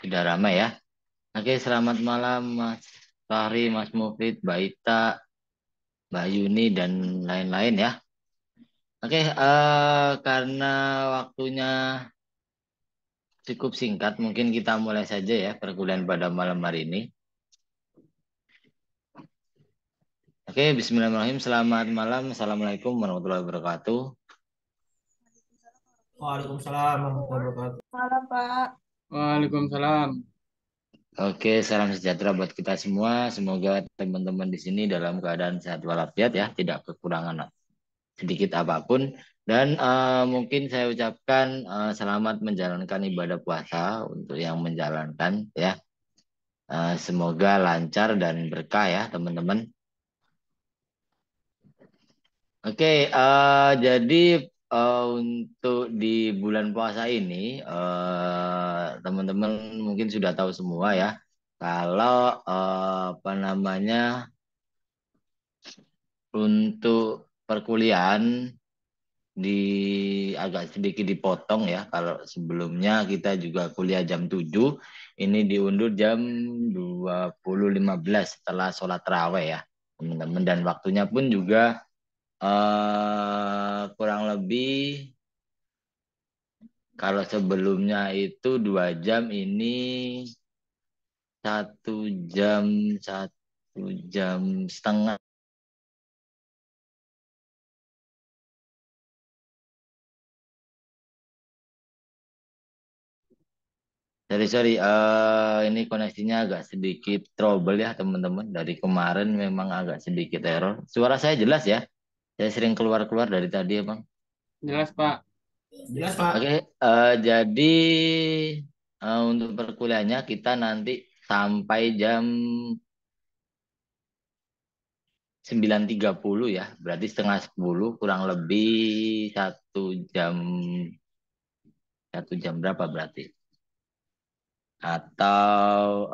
Sudah ramai ya. Oke, selamat malam Mas Fahri, Mas Mufid, Mbak Ita, Mbak Yuni, dan lain-lain ya. Oke, karena waktunya cukup singkat, mungkin kita mulai saja ya perkuliahan pada malam hari ini. Oke, Bismillahirrahmanirrahim. Selamat malam. Assalamualaikum warahmatullahi wabarakatuh. Waalaikumsalam warahmatullahi wabarakatuh. Malam, Pak. Waalaikumsalam. Oke, salam sejahtera buat kita semua. Semoga teman-teman di sini dalam keadaan sehat walafiat ya, tidak kekurangan sedikit apapun. Dan mungkin saya ucapkan selamat menjalankan ibadah puasa untuk yang menjalankan ya. Semoga lancar dan berkah ya teman-teman. Oke, jadi untuk di bulan puasa ini teman-teman mungkin sudah tahu semua ya. Kalau apa namanya untuk perkuliahan di agak sedikit dipotong ya. Kalau sebelumnya kita juga kuliah jam 7, ini diundur jam 20.15 setelah sholat tarawih ya, teman-teman. Dan waktunya pun juga kurang lebih kalau sebelumnya itu 2 jam, ini 1 jam, 1 jam setengah. Sorry, ini koneksinya agak sedikit trouble ya teman-teman. Dari kemarin memang agak sedikit error. Suara saya jelas ya? Saya sering keluar-keluar dari tadi ya Bang. Jelas, Pak. Jelas, Pak. Oke, jadi untuk perkuliahannya kita nanti sampai jam 9.30 ya. Berarti setengah 10, kurang lebih 1 jam, 1 jam berapa berarti? Atau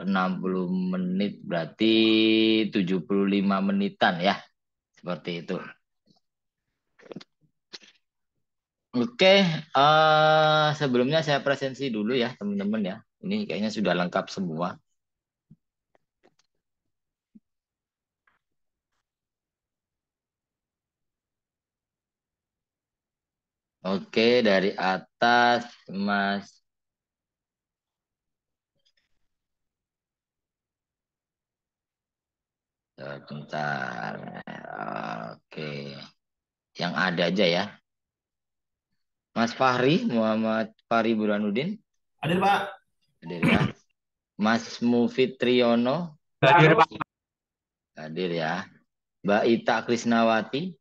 60 menit berarti 75 menitan ya, seperti itu. Oke, sebelumnya saya presensi dulu ya teman-teman ya. Ini kayaknya sudah lengkap semua. Oke, dari atas Mas. Bentar. Oke, yang ada aja ya. Mas Fahri, Muhammad Fahri Burhanuddin, Hadir, Pak. hadir ya. Mas Mufid Triyono, Hadir, Pak. hadir ya. Mbak Ita Krisnawati,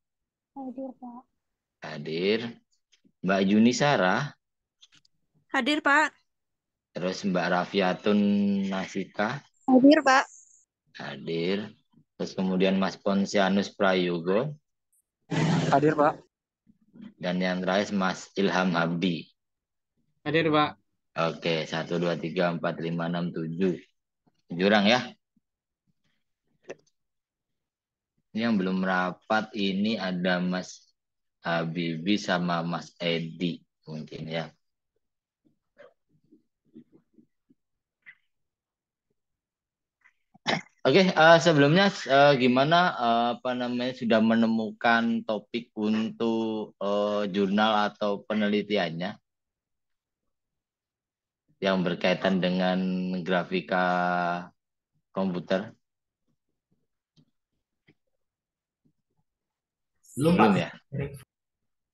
Hadir, Pak. hadir. Mbak Yuni Sarah, Hadir, Pak. terus Mbak Rafiatun Nasika, Hadir, Pak. hadir. Terus kemudian Mas Ponsianus Prayogo, Hadir, Pak. dan yang terakhir Mas Ilham Habdi. Hadir, Pak. Oke, 1, 2, 3, 4, 5, 6, 7. 7 orang ya. Ini yang belum rapat ini ada Mas Habibi sama Mas Edi mungkin ya. Oke, sebelumnya gimana apa namanya sudah menemukan topik untuk jurnal atau penelitiannya yang berkaitan dengan grafika komputer? Belum, Pak. Belum ya?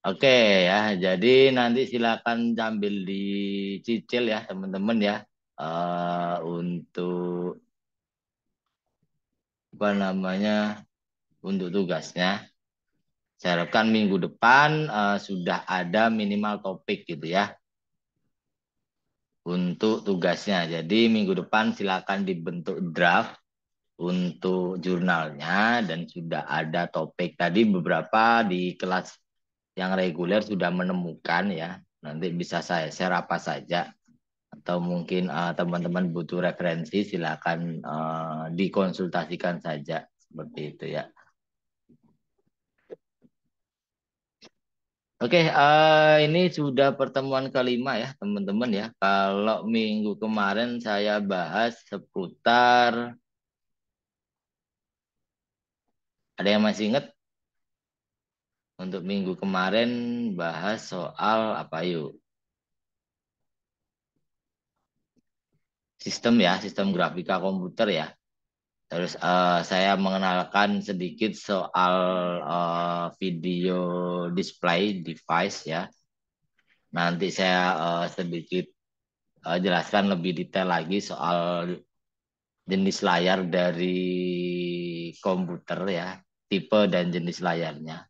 Oke ya, jadi nanti silakan sambil dicicil ya teman-teman ya, untuk apa namanya untuk tugasnya. Saya harapkan minggu depan sudah ada minimal topik gitu ya untuk tugasnya. Jadi minggu depan silakan dibentuk draft untuk jurnalnya dan sudah ada topik. Tadi beberapa di kelas yang reguler sudah menemukan ya. Nanti bisa saya share apa saja atau mungkin teman-teman butuh referensi silakan dikonsultasikan saja seperti itu ya. Oke, ini sudah pertemuan kelima ya, teman-teman ya. Kalau minggu kemarin saya bahas seputar, ada yang masih ingat? Untuk minggu kemarin bahas soal apa yuk? Sistem ya, sistem grafika komputer ya. Terus saya mengenalkan sedikit soal video display device ya. Nanti saya sedikit jelaskan lebih detail lagi soal jenis layar dari komputer ya, tipe dan jenis layarnya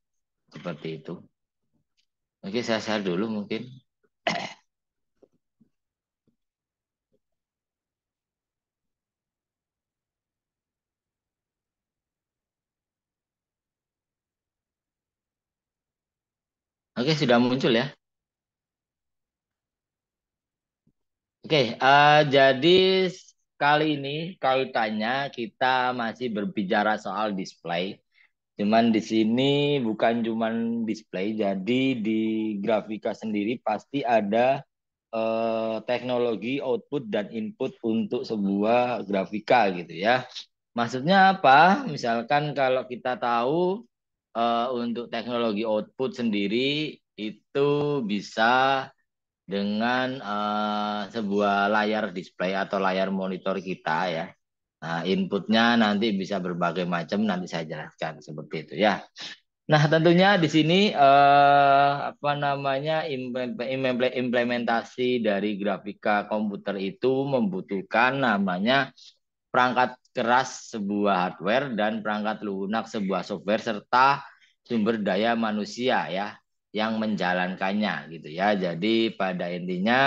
seperti itu. Oke, saya share dulu mungkin. Oke, sudah muncul ya. Oke, jadi kali ini kaitannya kita masih berbicara soal display. Cuman di sini bukan cuman display, jadi di grafika sendiri pasti ada teknologi output dan input untuk sebuah grafika gitu ya. Maksudnya apa? Misalkan kalau kita tahu untuk teknologi output sendiri itu bisa dengan sebuah layar display atau layar monitor kita ya. Nah, inputnya nanti bisa berbagai macam, nanti saya jelaskan seperti itu ya. Nah, tentunya di sini apa namanya implementasi dari grafika komputer itu membutuhkan namanya perangkat keras sebuah hardware dan perangkat lunak sebuah software serta sumber daya manusia ya yang menjalankannya gitu ya. Jadi pada intinya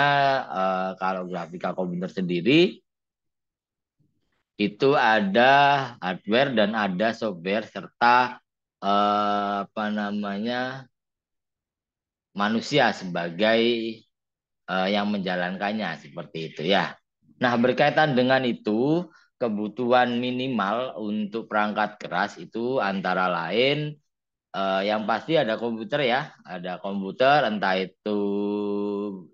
kalau grafika komputer sendiri itu ada hardware dan ada software serta apa namanya manusia sebagai yang menjalankannya seperti itu ya. Nah, berkaitan dengan itu, kebutuhan minimal untuk perangkat keras itu antara lain yang pasti ada komputer ya, ada komputer entah itu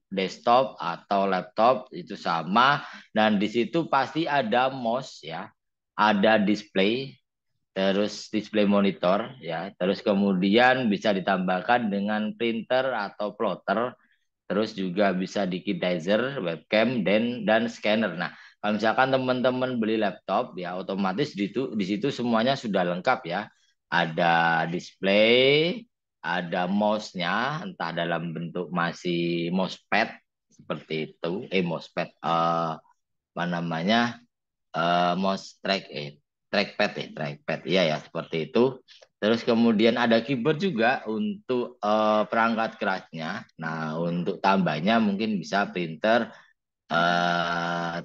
desktop atau laptop itu sama dan di situ pasti ada mouse ya, ada display, terus display monitor ya, terus kemudian bisa ditambahkan dengan printer atau plotter. Terus juga bisa digitizer, webcam, dan scanner. Nah, kalau misalkan teman-teman beli laptop, ya otomatis di situ semuanya sudah lengkap ya. Ada display, ada mouse-nya, entah dalam bentuk masih mousepad seperti itu. Mousepad, apa namanya? Mouse trackpad trackpad iya ya seperti itu. Terus kemudian ada keyboard juga untuk perangkat kerasnya. Nah, untuk tambahnya mungkin bisa printer.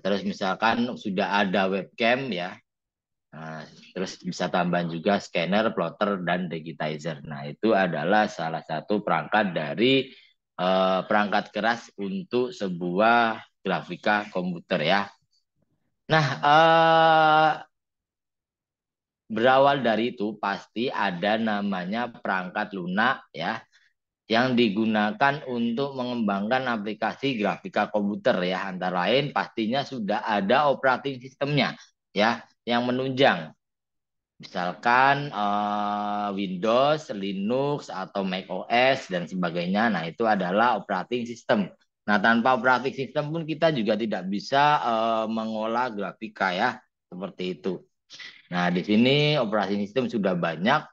Terus misalkan sudah ada webcam ya. Nah, terus bisa tambahan juga scanner, plotter, dan digitizer. Nah, itu adalah salah satu perangkat dari perangkat keras untuk sebuah grafika komputer ya. Nah, berawal dari itu pasti ada namanya perangkat lunak ya yang digunakan untuk mengembangkan aplikasi grafika komputer ya. Antara lain pastinya sudah ada operating sistemnya ya yang menunjang. Misalkan Windows, Linux atau macOS dan sebagainya. Nah, itu adalah operating system. Nah, tanpa operating system pun kita juga tidak bisa mengolah grafika ya, seperti itu. Nah, di sini operating system sudah banyak.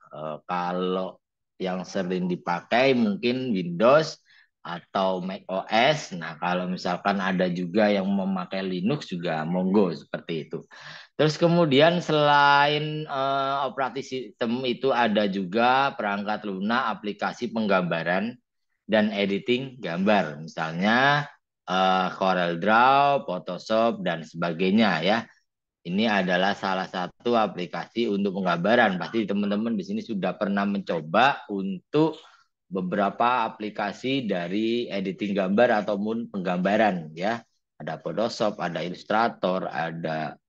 Kalau yang sering dipakai mungkin Windows atau Mac OS. Nah, kalau misalkan ada juga yang memakai Linux juga monggo seperti itu. Terus kemudian selain operating system itu ada juga perangkat lunak aplikasi penggambaran dan editing gambar. Misalnya CorelDRAW, Photoshop, dan sebagainya ya. Ini adalah salah satu aplikasi untuk penggambaran. Pasti teman-teman di sini sudah pernah mencoba untuk beberapa aplikasi dari editing gambar ataupun penggambaran ya. Ada Photoshop, ada Illustrator, ada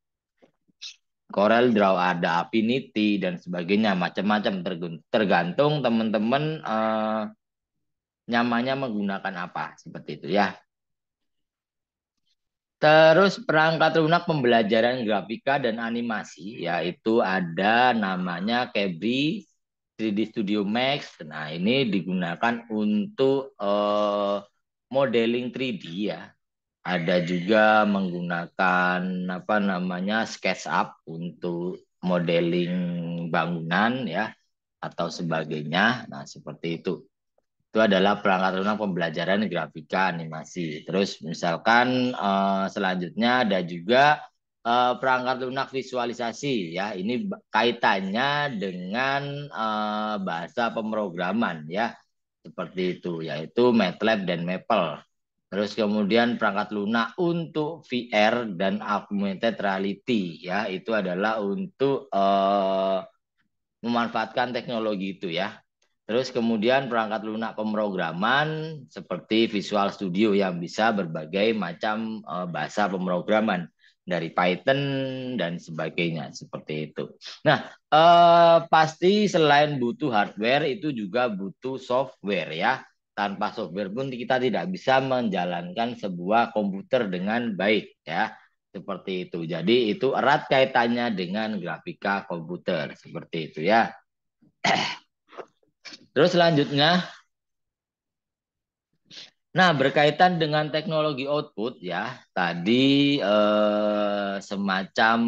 CorelDRAW, ada Affinity dan sebagainya, macam-macam tergantung teman-teman nyamannya menggunakan apa, seperti itu ya. Terus perangkat lunak pembelajaran grafika dan animasi, yaitu ada namanya Kebri 3D Studio Max. Nah, ini digunakan untuk modeling 3D ya. Ada juga menggunakan apa namanya SketchUp untuk modeling bangunan ya atau sebagainya. Nah, seperti itu. Itu adalah perangkat lunak pembelajaran grafika animasi. Terus misalkan selanjutnya ada juga perangkat lunak visualisasi ya. Ini kaitannya dengan bahasa pemrograman ya. Seperti itu yaitu MATLAB dan Maple. Terus kemudian perangkat lunak untuk VR dan augmented reality ya. Itu adalah untuk memanfaatkan teknologi itu ya. Terus kemudian perangkat lunak pemrograman seperti Visual Studio yang bisa berbagai macam bahasa pemrograman dari Python dan sebagainya seperti itu. Nah, pasti selain butuh hardware itu juga butuh software ya. Tanpa software pun kita tidak bisa menjalankan sebuah komputer dengan baik ya. Seperti itu. Jadi itu erat kaitannya dengan grafika komputer seperti itu ya. Terus selanjutnya, nah berkaitan dengan teknologi output ya, tadi semacam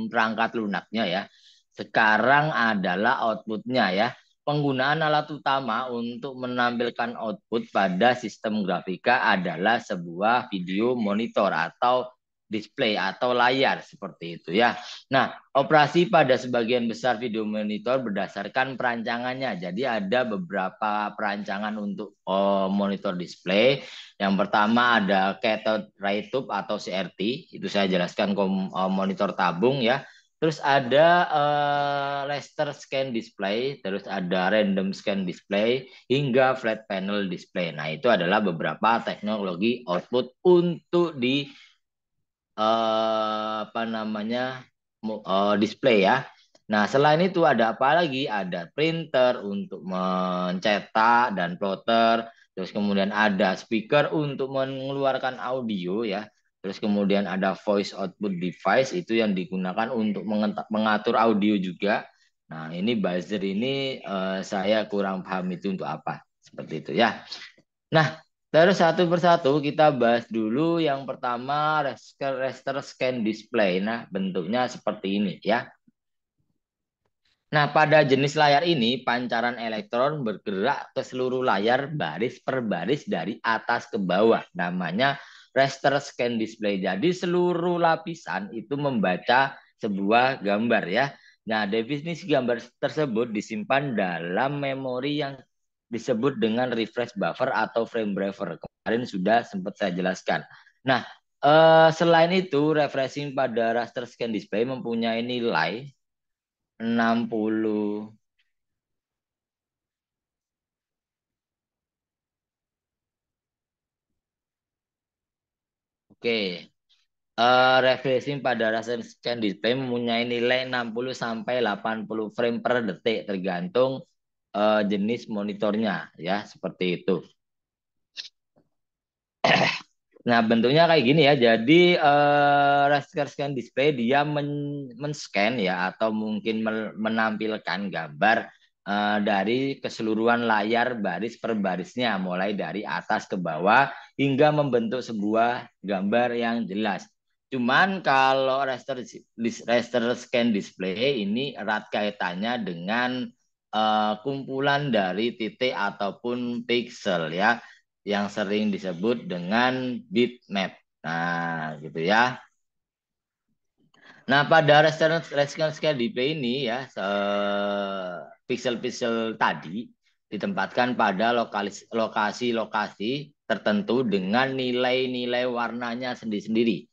perangkat lunaknya ya. Sekarang adalah outputnya ya. Penggunaan alat utama untuk menampilkan output pada sistem grafika adalah sebuah video monitor atau display atau layar seperti itu ya. Nah, operasi pada sebagian besar video monitor berdasarkan perancangannya. Jadi ada beberapa perancangan untuk monitor display. Yang pertama ada cathode ray tube atau CRT. Itu saya jelaskan monitor tabung ya. Terus ada laser scan display, terus ada random scan display, hingga flat panel display. Nah, itu adalah beberapa teknologi output untuk di apa namanya display ya. Nah, selain itu ada apa lagi? Ada printer untuk mencetak dan plotter. Terus kemudian ada speaker untuk mengeluarkan audio ya. Terus kemudian ada voice output device itu yang digunakan untuk mengatur audio juga. Nah, ini buzzer ini saya kurang paham itu untuk apa. Seperti itu ya. Nah, terus satu persatu kita bahas dulu. Yang pertama raster scan display. Nah, bentuknya seperti ini ya. Nah, pada jenis layar ini pancaran elektron bergerak ke seluruh layar baris per baris dari atas ke bawah. Namanya raster scan display. Jadi seluruh lapisan itu membaca sebuah gambar ya. Nah, definisi gambar tersebut disimpan dalam memori yang disebut dengan refresh buffer atau frame buffer. Kemarin sudah sempat saya jelaskan. Nah, selain itu refreshing pada raster scan display mempunyai nilai 60. Oke. Refreshing pada raster scan display mempunyai nilai 60 sampai 80 frame per detik tergantung jenis monitornya ya, seperti itu. Nah, bentuknya kayak gini ya. Jadi raster scan display dia men-scan ya atau mungkin menampilkan gambar dari keseluruhan layar baris per barisnya mulai dari atas ke bawah hingga membentuk sebuah gambar yang jelas. Cuman kalau raster scan display ini erat kaitannya dengan kumpulan dari titik ataupun pixel ya, yang sering disebut dengan bitmap. Nah, gitu ya. Nah, pada raster scan display ini ya, pixel-pixel tadi ditempatkan pada lokasi-lokasi tertentu dengan nilai-nilai warnanya sendiri-sendiri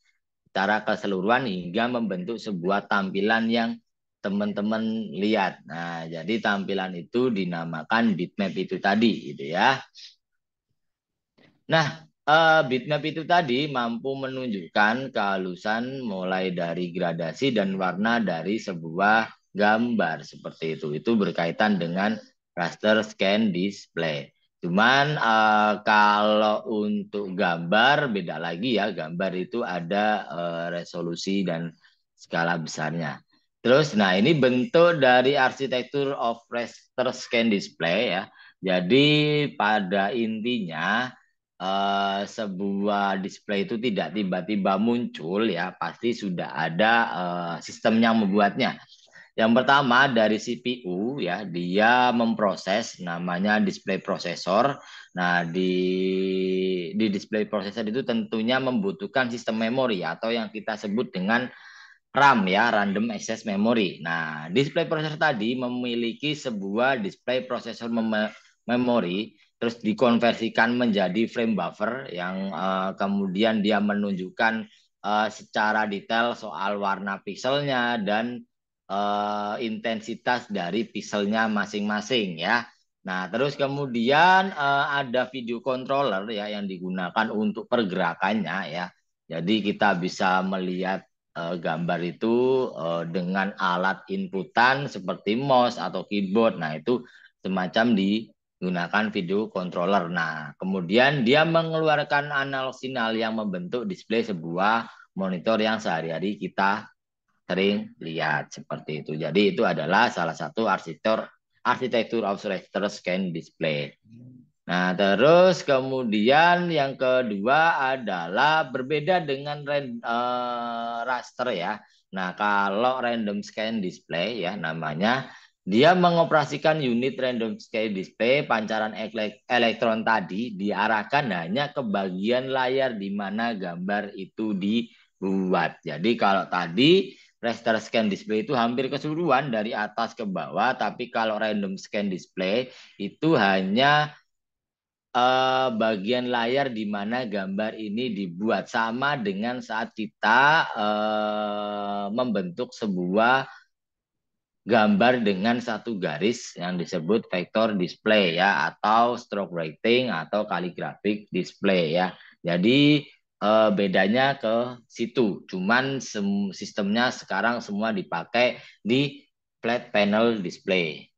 secara keseluruhan hingga membentuk sebuah tampilan yang teman-teman lihat. Nah, jadi tampilan itu dinamakan bitmap itu tadi gitu ya. Nah, bitmap itu tadi mampu menunjukkan kehalusan mulai dari gradasi dan warna dari sebuah gambar seperti itu. Itu berkaitan dengan raster scan display. Cuman kalau untuk gambar beda lagi ya. Gambar itu ada resolusi dan skala besarnya. Terus, nah ini bentuk dari arsitektur of raster scan display ya. Jadi pada intinya sebuah display itu tidak tiba-tiba muncul ya, pasti sudah ada sistem yang membuatnya. Yang pertama dari CPU ya, dia memproses namanya display processor. Nah, di display processor itu tentunya membutuhkan sistem memori atau yang kita sebut dengan RAM ya, random access memory. Nah, display processor tadi memiliki sebuah display processor memory terus dikonversikan menjadi frame buffer yang kemudian dia menunjukkan secara detail soal warna pixelnya dan intensitas dari pixelnya masing-masing ya. Nah, terus kemudian ada video controller ya yang digunakan untuk pergerakannya ya. Jadi kita bisa melihat gambar itu dengan alat inputan seperti mouse atau keyboard. Nah, itu semacam digunakan video controller. Nah, kemudian dia mengeluarkan analog signal yang membentuk display sebuah monitor yang sehari-hari kita sering lihat seperti itu. Jadi itu adalah salah satu arsitektur of raster scan display. Nah, terus kemudian yang kedua adalah berbeda dengan raster ya. Nah, kalau random scan display ya namanya, dia mengoperasikan unit random scan display pancaran elektron tadi diarahkan hanya ke bagian layar di mana gambar itu dibuat. Jadi kalau tadi raster scan display itu hampir keseluruhan dari atas ke bawah, tapi kalau random scan display itu hanya bagian layar di mana gambar ini dibuat, sama dengan saat kita membentuk sebuah gambar dengan satu garis yang disebut vector display ya, atau stroke writing atau calligraphic display ya. Jadi bedanya ke situ. Cuman sistemnya sekarang semua dipakai di flat panel display.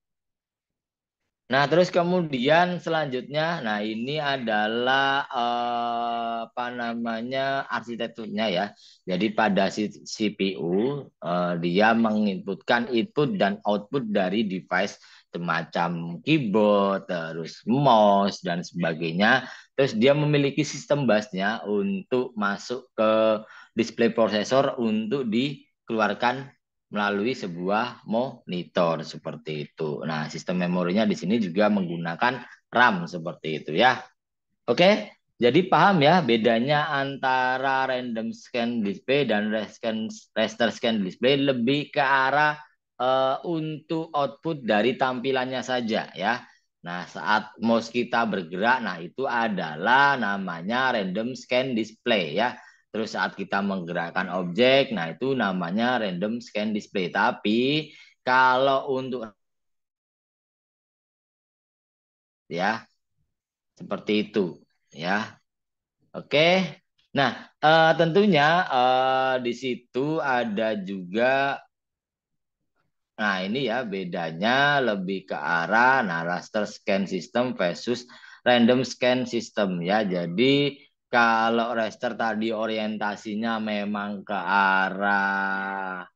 Nah, terus kemudian selanjutnya, nah ini adalah apa namanya arsitekturnya ya. Jadi pada CPU dia menginputkan input dan output dari device semacam keyboard, terus mouse dan sebagainya. Terus dia memiliki sistem busnya untuk masuk ke display processor untuk dikeluarkan melalui sebuah monitor seperti itu. Nah, sistem memorinya di sini juga menggunakan RAM seperti itu ya. Oke, jadi paham ya bedanya antara random scan display dan raster scan display, lebih ke arah untuk output dari tampilannya saja ya. Nah, saat mouse kita bergerak, nah itu adalah namanya random scan display ya. Terus saat kita menggerakkan objek, nah itu namanya random scan display. Tapi kalau untuk ya seperti itu ya. Oke. Nah, tentunya di situ ada juga, nah ini ya bedanya lebih ke arah raster scan system versus random scan system ya. Jadi kalau raster tadi orientasinya memang ke arah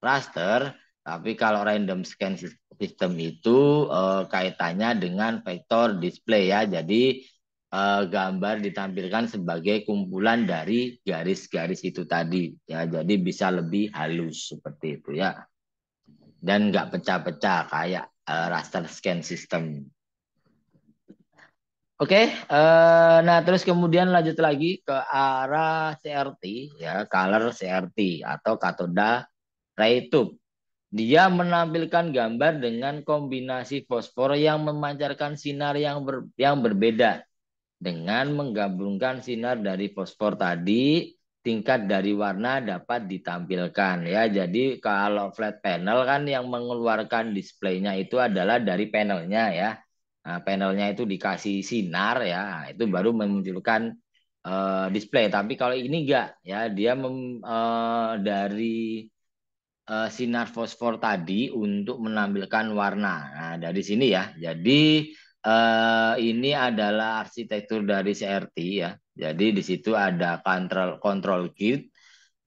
raster, tapi kalau random scan system itu kaitannya dengan vector display ya. Jadi gambar ditampilkan sebagai kumpulan dari garis-garis itu tadi ya. Jadi bisa lebih halus seperti itu ya. Dan nggak pecah-pecah kayak raster scan system. Oke, nah terus kemudian lanjut lagi ke arah CRT ya, color CRT atau katoda ray tube. Dia menampilkan gambar dengan kombinasi fosfor yang memancarkan sinar yang berbeda. Dengan menggabungkan sinar dari fosfor tadi, tingkat dari warna dapat ditampilkan ya. Jadi kalau flat panel kan yang mengeluarkan displaynya itu adalah dari panelnya ya. Nah, panelnya itu dikasih sinar ya, itu baru memunculkan display. Tapi kalau ini enggak ya, dia dari sinar fosfor tadi untuk menampilkan warna. Nah, dari sini ya. Jadi ini adalah arsitektur dari CRT ya. Jadi di situ ada control gate,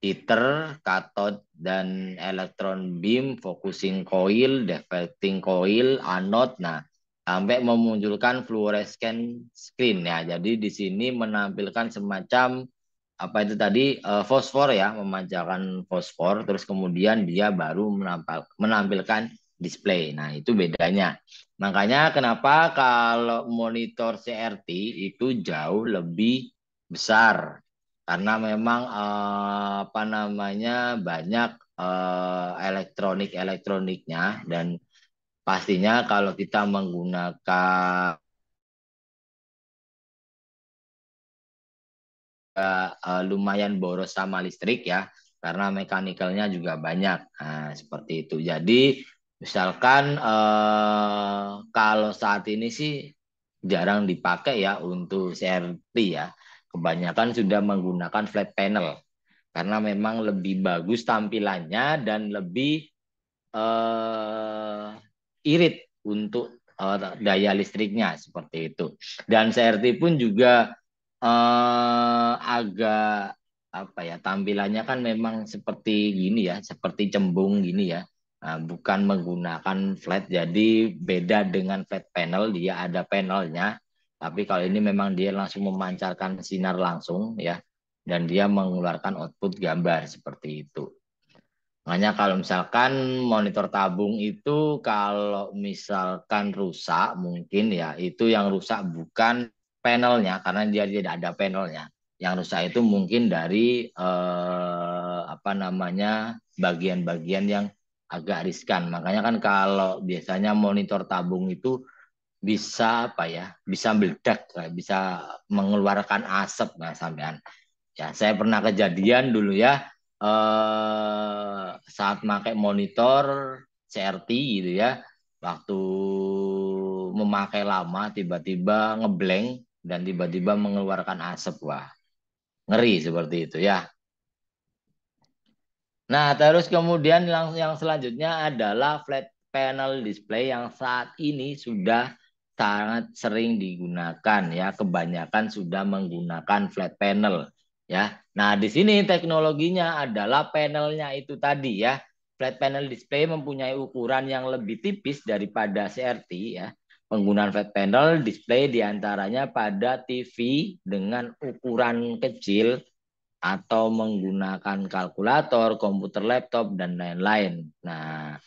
heater, cathode, dan electron beam, focusing coil, deflecting coil, anode. Nah, sampai memunculkan fluorescent screen ya. Jadi di sini menampilkan semacam apa itu tadi fosfor ya, memancarkan fosfor. Terus kemudian dia baru menampilkan display. Nah, itu bedanya. Makanya kenapa kalau monitor CRT itu jauh lebih besar karena memang apa namanya banyak elektroniknya dan pastinya kalau kita menggunakan lumayan boros sama listrik ya karena mekanikalnya juga banyak. Nah, seperti itu. Jadi misalkan kalau saat ini sih jarang dipakai ya untuk CRT ya. Kebanyakan sudah menggunakan flat panel karena memang lebih bagus tampilannya dan lebih irit untuk daya listriknya seperti itu. Dan CRT pun juga agak apa ya tampilannya kan memang seperti gini ya, seperti cembung gini ya. Nah, bukan menggunakan flat, jadi beda dengan flat panel, dia ada panelnya. Tapi kalau ini memang dia langsung memancarkan sinar langsung ya, dan dia mengeluarkan output gambar seperti itu. Makanya kalau misalkan monitor tabung itu kalau misalkan rusak mungkin ya itu yang rusak bukan panelnya karena dia tidak ada panelnya. Yang rusak itu mungkin dari apa namanya bagian-bagian yang agak riskan. Makanya kan kalau biasanya monitor tabung itu bisa apa ya? Bisa meledak, bisa mengeluarkan asap nah sampean. Ya, saya pernah kejadian dulu ya saat pakai monitor CRT gitu ya. Waktu memakai lama tiba-tiba ngeblank dan tiba-tiba mengeluarkan asap. Wah, ngeri seperti itu ya. Nah, terus kemudian yang selanjutnya adalah flat panel display yang saat ini sudah sangat sering digunakan ya. Kebanyakan sudah menggunakan flat panel ya. Nah, di sini teknologinya adalah panelnya itu tadi ya. Flat panel display mempunyai ukuran yang lebih tipis daripada CRT ya. Penggunaan flat panel display diantaranya pada TV dengan ukuran kecil atau menggunakan kalkulator, komputer laptop, dan lain-lain. Nah,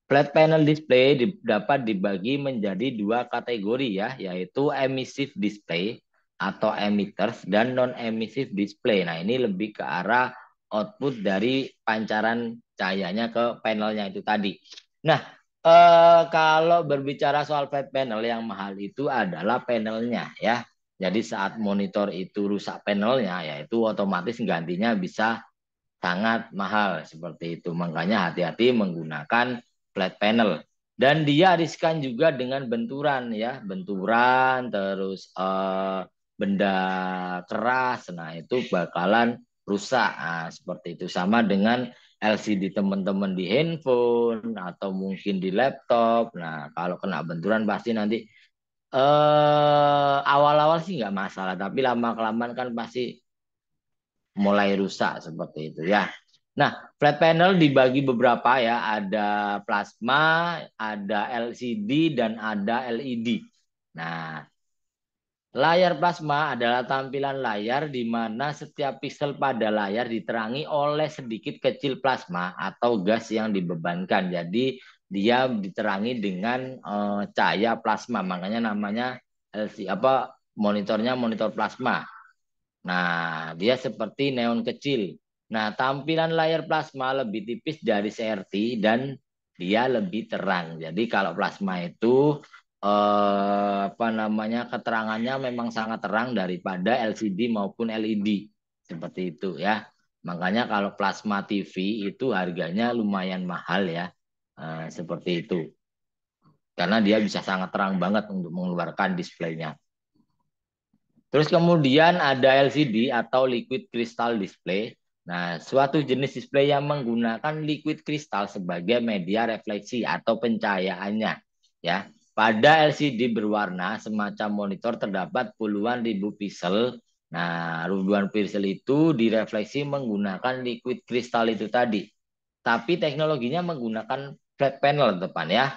flat panel display dapat dibagi menjadi dua kategori ya, yaitu emissive display atau emitters dan non-emissive display. Nah, ini lebih ke arah output dari pancaran cahayanya ke panelnya itu tadi. Nah, kalau berbicara soal flat panel yang mahal itu adalah panelnya ya. Jadi saat monitor itu rusak panelnya, yaitu otomatis gantinya bisa sangat mahal seperti itu. Makanya hati-hati menggunakan flat panel. Dan dia riskan juga dengan benturan ya, benturan terus benda keras. Nah, itu bakalan rusak. Nah, seperti itu sama dengan LCD teman-teman di handphone atau mungkin di laptop. Nah, kalau kena benturan pasti nanti awal-awal sih nggak masalah, tapi lama-kelamaan kan pasti mulai rusak seperti itu ya. Nah, flat panel dibagi beberapa ya, ada plasma, ada LCD, dan ada LED. Nah, layar plasma adalah tampilan layar di mana setiap piksel pada layar diterangi oleh sedikit kecil plasma atau gas yang dibebankan. Jadi dia diterangi dengan cahaya plasma, makanya namanya LCD apa monitornya monitor plasma. Nah, dia seperti neon kecil. Nah, tampilan layar plasma lebih tipis dari CRT dan dia lebih terang. Jadi kalau plasma itu apa namanya keterangannya memang sangat terang daripada LCD maupun LED. Seperti itu ya. Makanya kalau plasma TV itu harganya lumayan mahal ya. Seperti itu. Karena dia bisa sangat terang banget untuk mengeluarkan displaynya. Terus kemudian ada LCD atau liquid crystal display. Nah, suatu jenis display yang menggunakan liquid crystal sebagai media refleksi atau pencahayaannya, ya. pada LCD berwarna semacam monitor terdapat puluhan ribu pixel. Nah, ribuan pixel itu direfleksi menggunakan liquid kristal itu tadi. Tapi teknologinya menggunakan flat panel depan ya.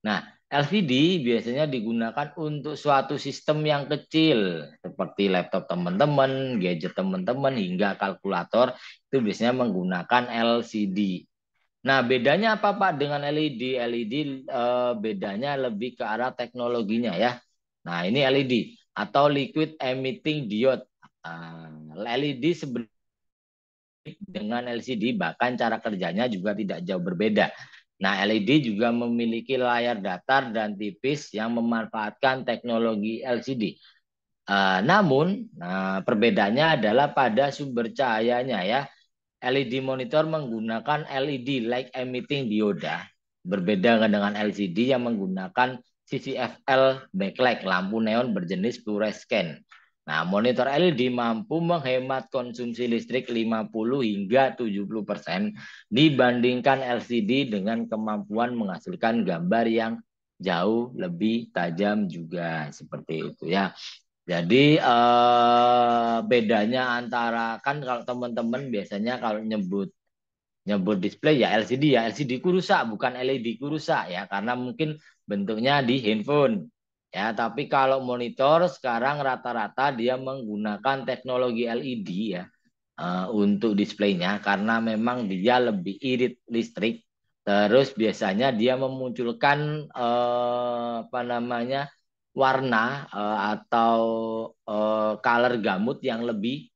Nah, LCD biasanya digunakan untuk suatu sistem yang kecil seperti laptop teman-teman, gadget teman-teman hingga kalkulator itu biasanya menggunakan LCD. Nah, bedanya apa Pak dengan LED? LED bedanya lebih ke arah teknologinya ya. Nah, ini LED atau liquid emitting diode. LED sebenarnya dengan LCD bahkan cara kerjanya juga tidak jauh berbeda. Nah, LED juga memiliki layar datar dan tipis yang memanfaatkan teknologi LCD. Namun, perbedaannya adalah pada sumber cahayanya ya. LED monitor menggunakan LED light emitting dioda. Berbeda dengan LCD yang menggunakan CCFL backlight lampu neon berjenis fluorescent. Nah, monitor LED mampu menghemat konsumsi listrik 50 hingga 70% dibandingkan LCD dengan kemampuan menghasilkan gambar yang jauh lebih tajam juga seperti itu ya. Jadi bedanya antara kan kalau teman-teman biasanya kalau nyebut display ya LCD ku rusak bukan LED ku rusak ya karena mungkin bentuknya di handphone ya, tapi kalau monitor sekarang rata-rata dia menggunakan teknologi LED ya untuk displaynya karena memang dia lebih irit listrik, terus biasanya dia memunculkan apa namanya warna atau color gamut yang lebih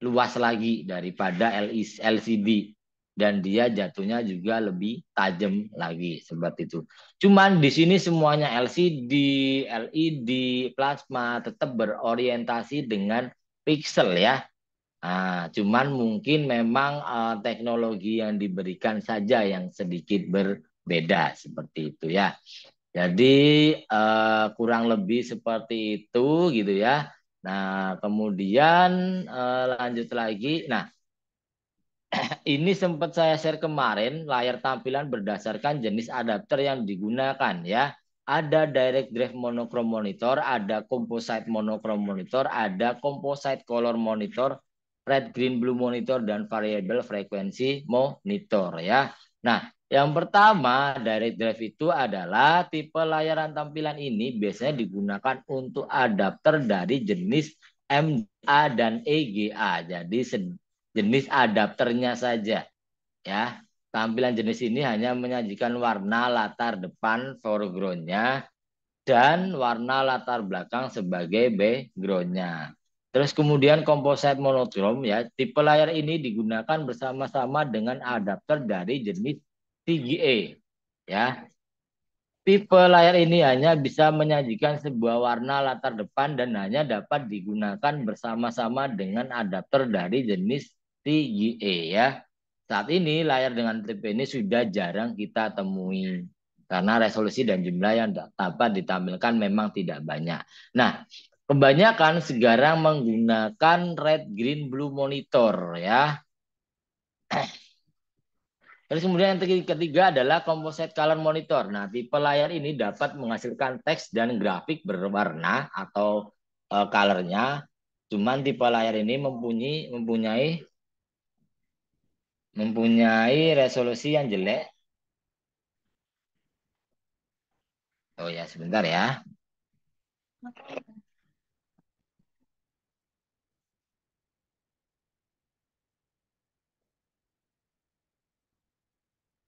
luas lagi daripada LCD dan dia jatuhnya juga lebih tajam lagi seperti itu. Cuman di sini semuanya LCD, LED, plasma tetap berorientasi dengan pixel ya. Cuman mungkin memang teknologi yang diberikan saja yang sedikit berbeda seperti itu ya. Jadi kurang lebih seperti itu gitu ya. Nah, kemudian lanjut lagi. Nah, ini sempat saya share kemarin layar tampilan berdasarkan jenis adapter yang digunakan ya. Ada direct drive monochrome monitor, ada composite monochrome monitor, ada composite color monitor, red green blue monitor dan variable frekuensi monitor ya. Nah, yang pertama direct drive itu adalah tipe layaran tampilan ini biasanya digunakan untuk adapter dari jenis MA dan EGA. Jadi jenis adapternya saja ya. Tampilan jenis ini hanya menyajikan warna latar depan foregroundnya dan warna latar belakang sebagai backgroundnya. Terus kemudian composite monochrome ya, tipe layar ini digunakan bersama-sama dengan adapter dari jenis CGA ya. Tipe layar ini hanya bisa menyajikan sebuah warna latar depan dan hanya dapat digunakan bersama-sama dengan adapter dari jenis CGA ya. Saat ini layar dengan tipe ini sudah jarang kita temui karena resolusi dan jumlah yang dapat ditampilkan memang tidak banyak. Nah, kebanyakan sekarang menggunakan red, green, blue monitor ya. Terus kemudian yang ketiga adalah composite color monitor. Nah, tipe layar ini dapat menghasilkan teks dan grafik berwarna atau colornya. Cuman tipe layar ini mempunyai resolusi yang jelek. Oh ya, sebentar ya.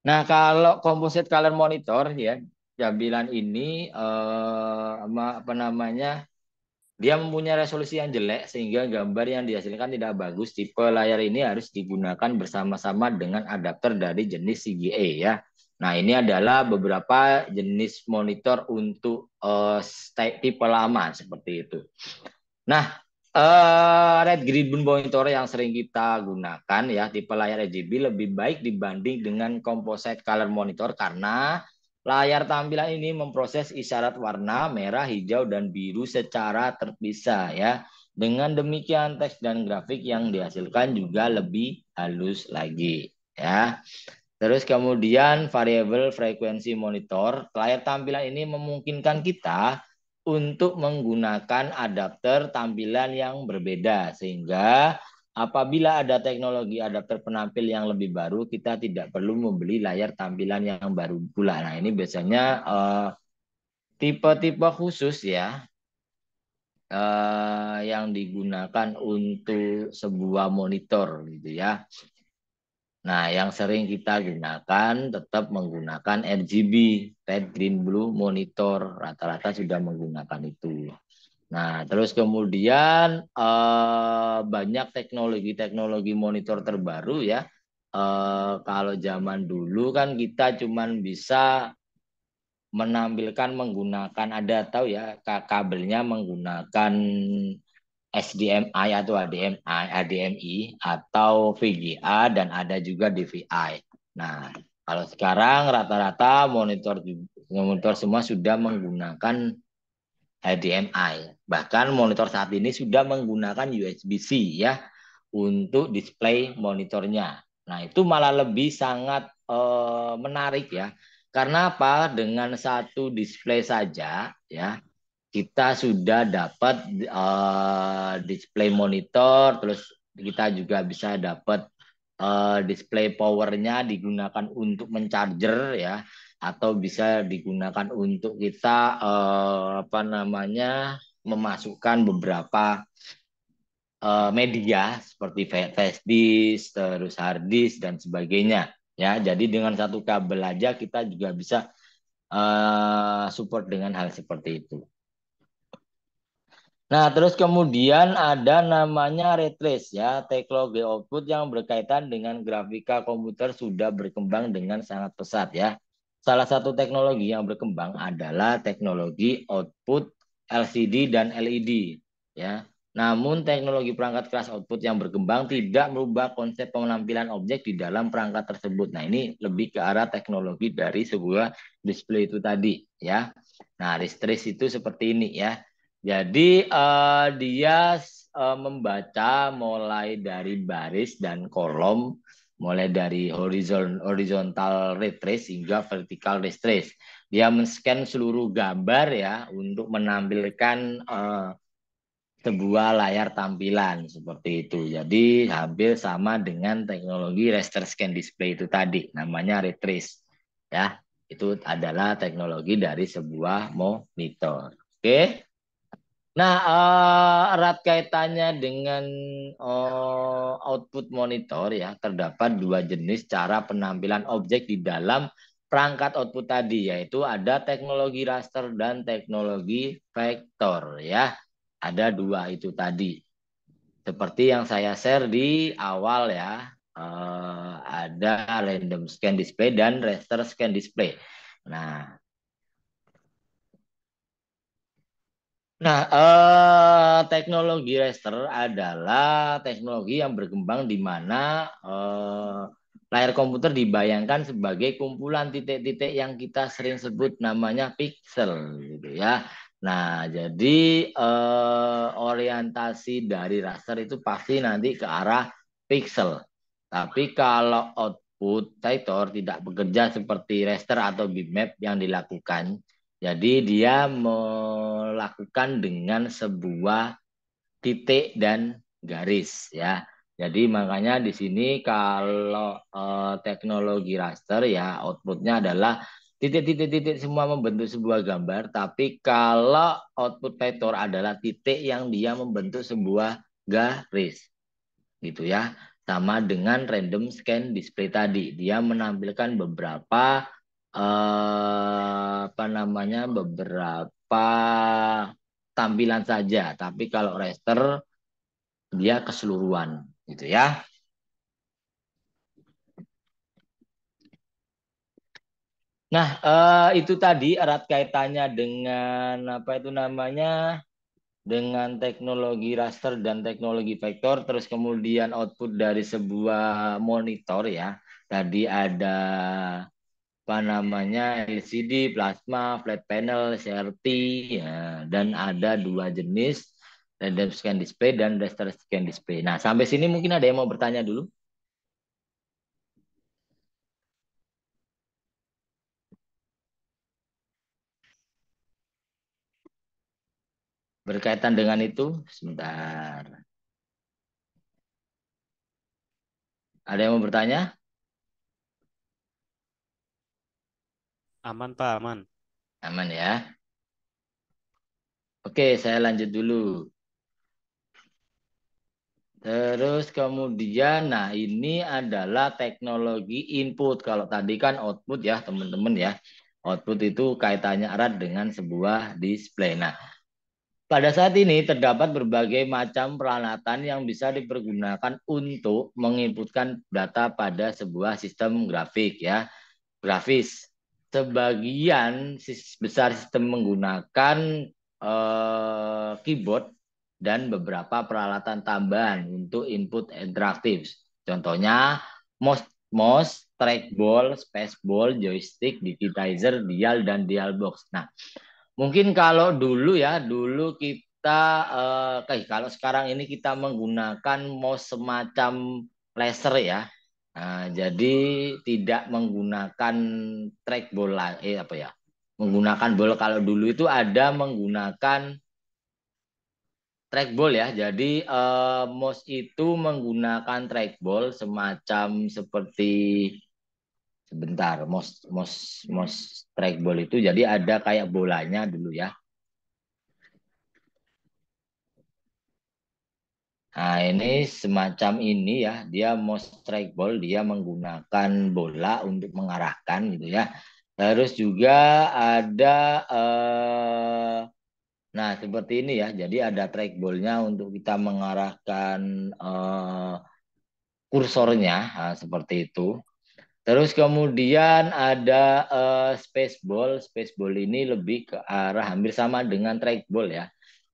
Nah, kalau composite color monitor ya, tampilan ini apa namanya? Dia mempunyai resolusi yang jelek sehingga gambar yang dihasilkan tidak bagus. Tipe layar ini harus digunakan bersama-sama dengan adapter dari jenis CGA ya. Nah, ini adalah beberapa jenis monitor untuk tipe lama seperti itu. Nah, red green blue monitor yang sering kita gunakan ya, tipe layar RGB lebih baik dibanding dengan composite color monitor karena layar tampilan ini memproses isyarat warna merah, hijau, dan biru secara terpisah ya. Dengan demikian teks dan grafik yang dihasilkan juga lebih halus lagi ya. Terus kemudian variable frekuensi monitor. Layar tampilan ini memungkinkan kita untuk menggunakan adapter tampilan yang berbeda. Sehingga apabila ada teknologi adapter penampil yang lebih baru, kita tidak perlu membeli layar tampilan yang baru pula. Nah, ini biasanya tipe-tipe khusus ya yang digunakan untuk sebuah monitor gitu ya. Nah, yang sering kita gunakan tetap menggunakan RGB, red, green, blue monitor. Rata-rata sudah menggunakan itu. Nah, terus kemudian banyak teknologi-teknologi monitor terbaru ya. Kalau zaman dulu kan kita cuman bisa menampilkan menggunakan, ada tahu ya kabelnya menggunakan SDMI atau HDMI atau VGA dan ada juga DVI. Nah, kalau sekarang rata-rata monitor semua sudah menggunakan HDMI. Bahkan monitor saat ini sudah menggunakan USB-C ya untuk display monitornya. Nah, itu malah lebih sangat menarik ya. Karena apa? Dengan satu display saja ya kita sudah dapat display monitor, terus kita juga bisa dapat display powernya digunakan untuk mencharger ya, atau bisa digunakan untuk kita memasukkan beberapa media seperti flash disk, terus hard disk dan sebagainya ya. Jadi dengan satu kabel aja kita juga bisa support dengan hal seperti itu. Nah, terus kemudian ada namanya ray trace ya, teknologi output yang berkaitan dengan grafika komputer sudah berkembang dengan sangat pesat ya. Salah satu teknologi yang berkembang adalah teknologi output LCD dan LED ya. Namun teknologi perangkat keras output yang berkembang tidak merubah konsep penampilan objek di dalam perangkat tersebut. Nah, ini lebih ke arah teknologi dari sebuah display itu tadi ya. Nah, ray trace itu seperti ini ya. Jadi dia membaca mulai dari baris dan kolom, mulai dari horizontal ray trace hingga vertical ray trace. Dia men-scan seluruh gambar ya untuk menampilkan sebuah layar tampilan seperti itu. Jadi hampir sama dengan teknologi raster scan display itu tadi, namanya ray trace. Ya, itu adalah teknologi dari sebuah monitor. Oke. Nah, erat kaitannya dengan output monitor ya, terdapat dua jenis cara penampilan objek di dalam perangkat output tadi, yaitu ada teknologi raster dan teknologi vektor ya. Ada dua itu tadi. Seperti yang saya share di awal ya, ada random scan display dan raster scan display. Nah, teknologi raster adalah teknologi yang berkembang di mana layar komputer dibayangkan sebagai kumpulan titik-titik yang kita sering sebut namanya pixel, gitu ya. Nah, jadi orientasi dari raster itu pasti nanti ke arah pixel. Tapi kalau output titor tidak bekerja seperti raster atau bitmap yang dilakukan, jadi dia melakukan dengan sebuah titik dan garis ya. Jadi makanya di sini kalau teknologi raster ya outputnya adalah titik-titik-titik semua membentuk sebuah gambar. Tapi kalau output vektor adalah titik yang dia membentuk sebuah garis gitu ya. Sama dengan random scan display tadi, dia menampilkan beberapa beberapa tampilan saja. Tapi kalau raster dia keseluruhan gitu ya. Nah, itu tadi erat kaitannya dengan dengan teknologi raster dan teknologi vektor, terus kemudian output dari sebuah monitor ya. Tadi ada LCD, plasma, flat panel, CRT ya, dan ada dua jenis, random scan display dan raster scan display. Nah, sampai sini mungkin ada yang mau bertanya dulu? berkaitan dengan itu? Sebentar. Ada yang mau bertanya? Aman, Pak, aman. Aman ya. Oke, saya lanjut dulu. Terus kemudian, nah ini adalah teknologi input. Kalau tadi kan output ya teman-teman ya. Output itu kaitannya erat dengan sebuah display. Nah, pada saat ini terdapat berbagai macam peralatan yang bisa dipergunakan untuk menginputkan data pada sebuah sistem grafik ya, grafis. Sebagian besar sistem menggunakan keyboard dan beberapa peralatan tambahan untuk input interaktif. Contohnya mouse, trackball, spaceball, joystick, digitizer, dial, dan dial box. Nah, mungkin kalau dulu ya, dulu kita, kalau sekarang ini kita menggunakan mouse semacam laser ya. Nah, jadi tidak menggunakan trackball, apa ya? Menggunakan bola. Kalau dulu itu ada menggunakan trackball ya. Jadi mouse itu menggunakan trackball semacam seperti sebentar, mouse trackball itu jadi ada kayak bolanya dulu ya. Nah, ini semacam ini ya, dia mouse trackball, dia menggunakan bola untuk mengarahkan gitu ya. Terus juga ada nah, seperti ini ya. Jadi ada trackballnya untuk kita mengarahkan kursornya, nah, seperti itu. Terus kemudian ada spaceball. Spaceball ini lebih ke arah hampir sama dengan trackball ya.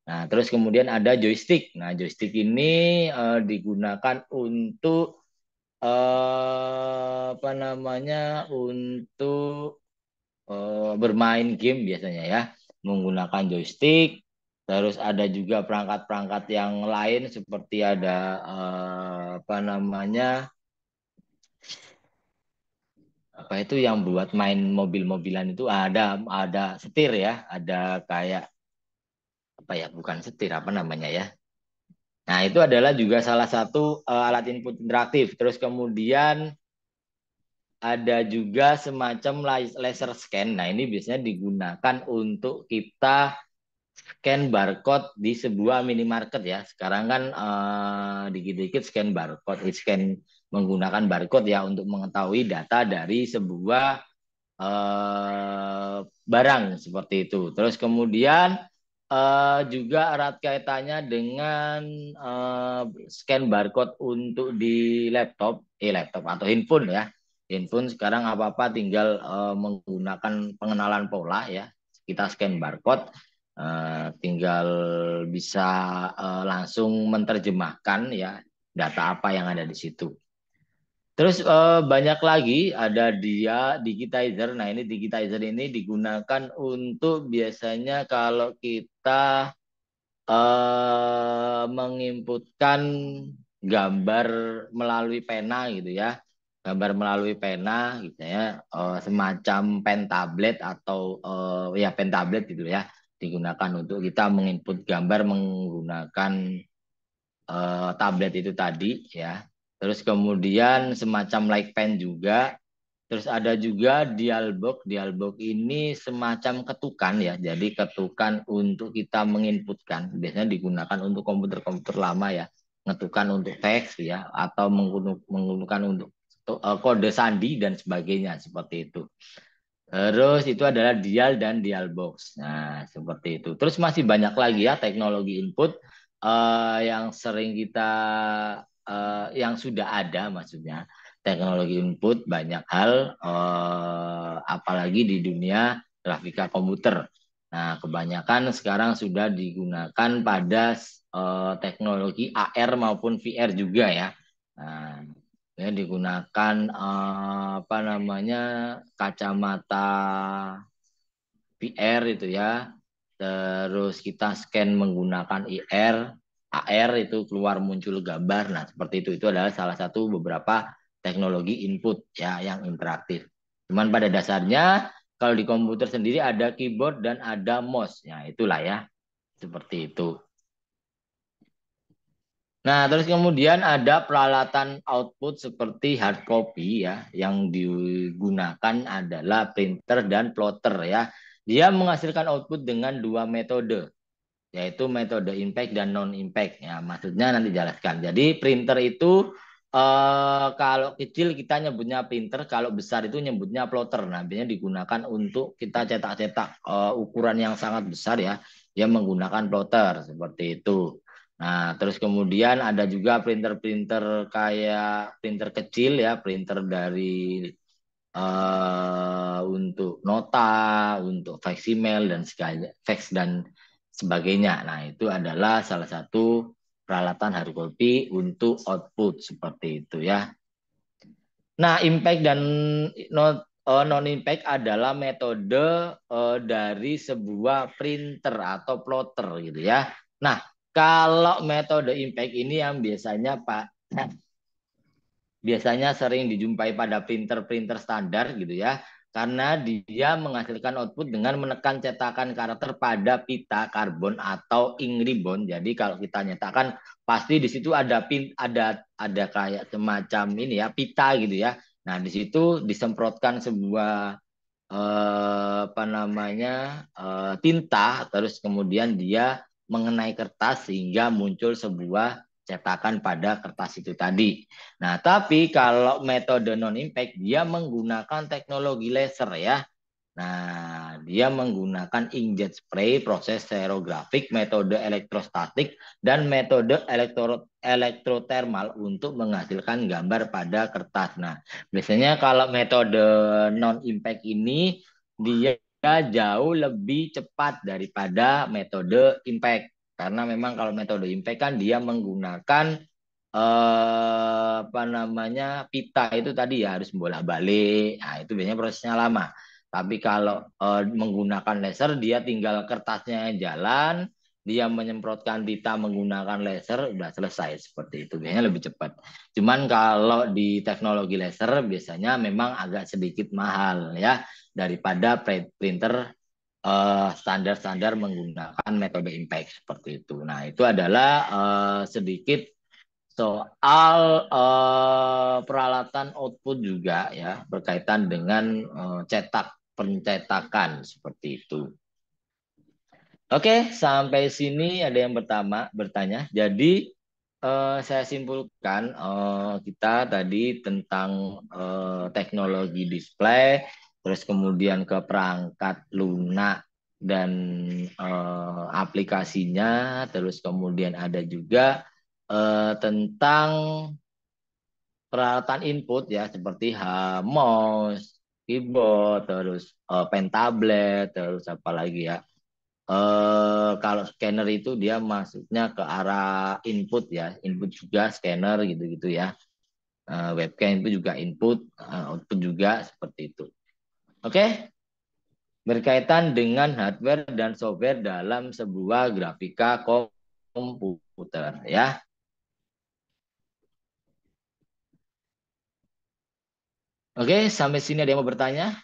Nah, terus kemudian ada joystick. Nah, joystick ini digunakan untuk apa namanya? Untuk bermain game biasanya ya, menggunakan joystick. Terus ada juga perangkat-perangkat yang lain seperti ada apa namanya? Apa itu yang buat main mobil-mobilan itu ada setir ya, ada kayak apa ya? Bukan setir, apa namanya ya? Nah, itu adalah juga salah satu alat input interaktif. Terus kemudian ada juga semacam laser scan. Nah, ini biasanya digunakan untuk kita scan barcode di sebuah minimarket ya. Sekarang kan dikit-dikit scan barcode, scan menggunakan barcode ya untuk mengetahui data dari sebuah barang seperti itu. Terus kemudian juga erat kaitannya dengan scan barcode untuk di laptop atau handphone ya. Handphone sekarang apa-apa tinggal menggunakan pengenalan pola ya. Kita scan barcode, tinggal bisa langsung menerjemahkan ya data apa yang ada di situ. Terus banyak lagi ada dia digitizer. Nah, ini digitizer ini digunakan untuk biasanya kalau kita menginputkan gambar melalui pena gitu ya. Gambar melalui pena gitu ya. Semacam pen tablet atau ya pen tablet gitu ya. Digunakan untuk kita menginput gambar menggunakan tablet itu tadi ya. Terus kemudian semacam like pen juga. Terus ada juga dialbox. Dialbox ini semacam ketukan ya. Jadi ketukan untuk kita menginputkan. Biasanya digunakan untuk komputer-komputer lama ya. Ngetukan untuk teks ya. Atau menggunakan untuk kode sandi dan sebagainya. Seperti itu. Terus itu adalah dial dan dial box. Nah, seperti itu. Terus masih banyak lagi ya teknologi input yang sering kita yang sudah ada maksudnya. Teknologi input banyak hal apalagi di dunia grafika komputer. Nah, kebanyakan sekarang sudah digunakan pada teknologi AR maupun VR juga ya. Nah, ya digunakan apa namanya kacamata VR itu ya. Terus kita scan menggunakan IR, AR itu keluar muncul gambar. Nah, seperti itu adalah salah satu beberapa teknologi input ya yang interaktif. Cuman pada dasarnya kalau di komputer sendiri ada keyboard dan ada mouse. Ya, itulah ya. Seperti itu. Nah, terus kemudian ada peralatan output seperti hard copy ya, yang digunakan adalah printer dan plotter ya. Dia menghasilkan output dengan dua metode, yaitu metode impact dan non impact ya. Maksudnya nanti jelaskan. Jadi printer itu kalau kecil kita nyebutnya printer, kalau besar itu nyebutnya plotter. Nah, biasanya digunakan untuk kita cetak-cetak ukuran yang sangat besar ya, yang menggunakan plotter seperti itu. Nah, terus kemudian ada juga printer-printer kayak printer kecil ya, printer dari untuk nota, untuk faksimil dan segala fax dan sebagainya. Nah, itu adalah salah satu peralatan hard copy untuk output seperti itu ya. Nah, impact dan non impact adalah metode dari sebuah printer atau plotter gitu ya. Nah, kalau metode impact ini yang biasanya biasanya sering dijumpai pada printer-printer standar gitu ya, karena dia menghasilkan output dengan menekan cetakan karakter pada pita karbon atau ink ribbon. Jadi kalau kita nyetakan pasti di situ ada ada kayak semacam ini ya, pita gitu ya. Nah, di situ disemprotkan sebuah apa namanya tinta, terus kemudian dia mengenai kertas sehingga muncul sebuah cetakan pada kertas itu tadi. Nah, tapi kalau metode non impact dia menggunakan teknologi laser ya. Nah, dia menggunakan inkjet spray, proses serografik, metode elektrostatik, dan metode elektrotermal untuk menghasilkan gambar pada kertas. Nah, biasanya kalau metode non-impact ini, dia jauh lebih cepat daripada metode impact. Karena memang kalau metode impact kan dia menggunakan apa namanya pita itu tadi ya harus bolak-balik. Nah, itu biasanya prosesnya lama. Tapi kalau menggunakan laser, dia tinggal kertasnya yang jalan, dia menyemprotkan pita menggunakan laser, udah selesai seperti itu. Biasanya lebih cepat. Cuman kalau di teknologi laser biasanya memang agak sedikit mahal ya daripada printer standar-standar menggunakan metode impact seperti itu. Nah, itu adalah sedikit soal peralatan output juga ya berkaitan dengan pencetakan seperti itu. Oke, sampai sini ada yang bertanya. Jadi saya simpulkan kita tadi tentang teknologi display, terus kemudian ke perangkat lunak dan aplikasinya, terus kemudian ada juga tentang peralatan input ya seperti mouse, keyboard, terus pen tablet, terus apa lagi ya. Kalau scanner itu dia masuknya ke arah input ya, input juga scanner gitu-gitu ya. Webcam itu juga input, output juga seperti itu. Oke, berkaitan dengan hardware dan software dalam sebuah grafika komputer ya. Oke, sampai sini ada yang mau bertanya?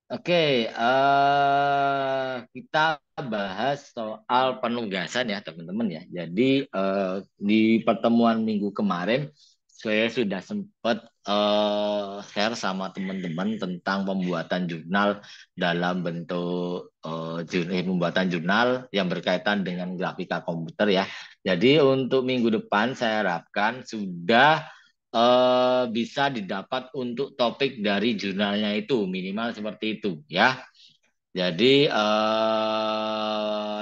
Oke, kita bahas soal penugasan ya teman-teman ya. Jadi di pertemuan minggu kemarin saya sudah sempat share sama teman-teman tentang pembuatan jurnal dalam bentuk pembuatan jurnal yang berkaitan dengan grafika komputer ya. Jadi untuk minggu depan saya harapkan sudah bisa didapat untuk topik dari jurnalnya itu minimal seperti itu ya. Jadi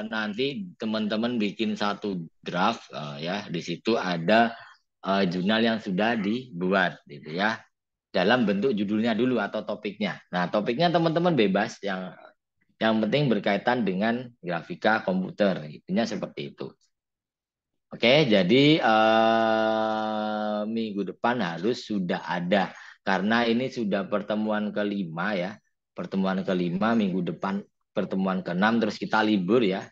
nanti teman-teman bikin satu draft ya di situ ada jurnal yang sudah dibuat gitu ya dalam bentuk judulnya dulu atau topiknya. Nah topiknya teman-teman bebas yang penting berkaitan dengan grafika komputer intinya seperti itu. Oke, jadi minggu depan harus sudah ada karena ini sudah pertemuan kelima ya. Pertemuan kelima, minggu depan pertemuan ke-6, terus kita libur ya.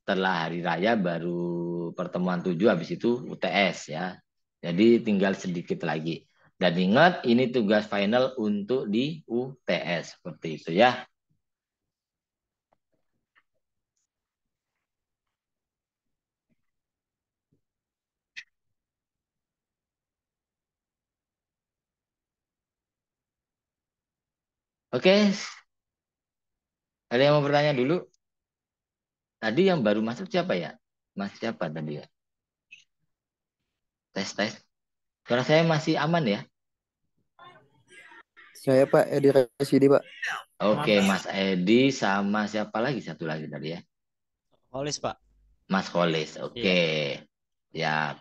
Setelah hari raya baru pertemuan 7, habis itu UTS ya. Jadi tinggal sedikit lagi. Dan ingat, ini tugas final untuk di UTS. Seperti itu ya. Oke, ada yang mau bertanya dulu? Tadi yang baru masuk siapa ya? Mas siapa tadi ya? Tes, tes. Suara saya masih aman ya? Saya Pak Edi Rasidi Pak. Oke, Mas Edi sama siapa lagi? Satu lagi tadi ya. Holis, Pak. Mas Kholis. Oke. Ya,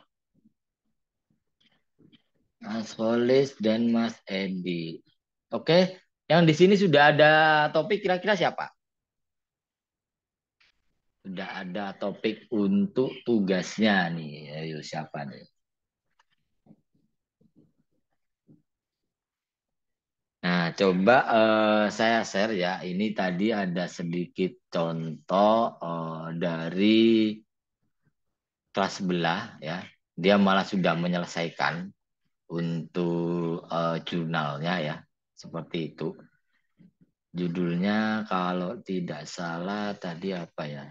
Mas Kholis dan Mas Edi. Oke, yang di sini sudah ada topik kira-kira siapa? Sudah ada topik untuk tugasnya nih. Ayo siapa nih? Nah, coba saya share ya. Ini tadi ada sedikit contoh dari kelas sebelah ya. Dia malah sudah menyelesaikan untuk jurnalnya ya. Seperti itu. Judulnya kalau tidak salah tadi apa ya?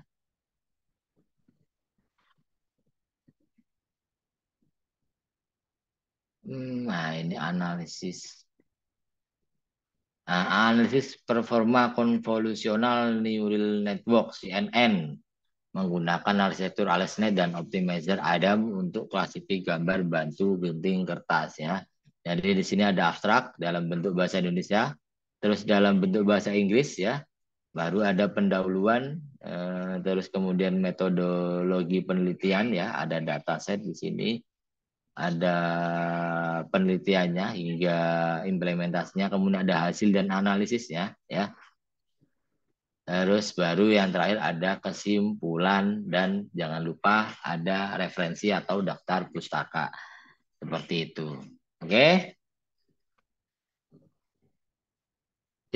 Nah, ini analisis. Nah, analisis performa konvolusional neural network CNN menggunakan arsitektur AlexNet dan optimizer Adam untuk klasifikasi gambar bantu gunting kertas ya. Jadi di sini ada abstrak dalam bentuk bahasa Indonesia, terus dalam bentuk bahasa Inggris ya. Baru ada pendahuluan, terus kemudian metodologi penelitian ya, ada dataset di sini, ada penelitiannya hingga implementasinya, kemudian ada hasil dan analisisnya ya. Terus baru yang terakhir ada kesimpulan dan jangan lupa ada referensi atau daftar pustaka. Seperti itu. Oke?